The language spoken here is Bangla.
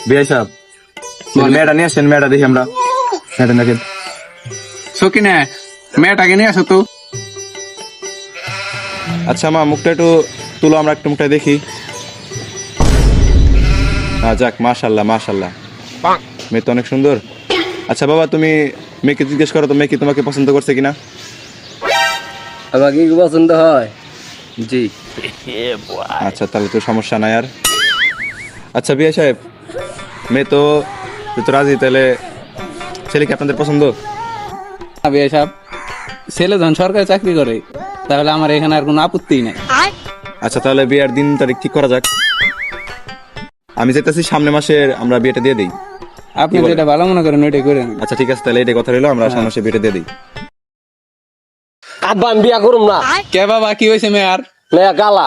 বিআই সাহেব মেয়েটা নিয়ে আসেন, মেয়েটা দেখি আমরা। মেয়েটা দেখেন। সকিনা, মেয়েটাকে নিয়ে আসো তো। আচ্ছা মা, মুখটা একটু তুলো, আমরা একটু মুখটা দেখি। যাক, মাশাল্লাহ মাশাল্লাহ, মেয়ে তো অনেক সুন্দর। আচ্ছা বাবা, তুমি মেয়েকে জিজ্ঞেস করো তো মেয়ে কি তোমাকে পছন্দ করছে কিনা। আমাকে কি পছন্দ হয়? জি। আচ্ছা, তাহলে তো সমস্যা নাই আর। আচ্ছা বিআই সাহেব, মেয়ে তো যেহেতু রাজি, তাহলে ছেলে কি আপনাদের পছন্দ? বিয়ে সাহেব, ছেলে যখন সরকারি চাকরি করে তাহলে আমার এখানে আর কোনো আপত্তি নাই। আচ্ছা, তাহলে বিয়ের দিন তারিখ ঠিক করা যাক। আমি চাইতেছি সামনে মাসের আমরা বিয়েটা দিয়ে দিই। আপনি কি বলেন? যেটা ভালো মনে করেন ওইটাই করেন। আচ্ছা ঠিক আছে, তাহলে এটাই কথা রইলো, আমরা সামনে মাসে বিয়েটা দিয়ে দিই। আব্বা আমি বিয়া করুম না। কে বাবা, কি হয়েছে মেয়ার? মেয়া গালা।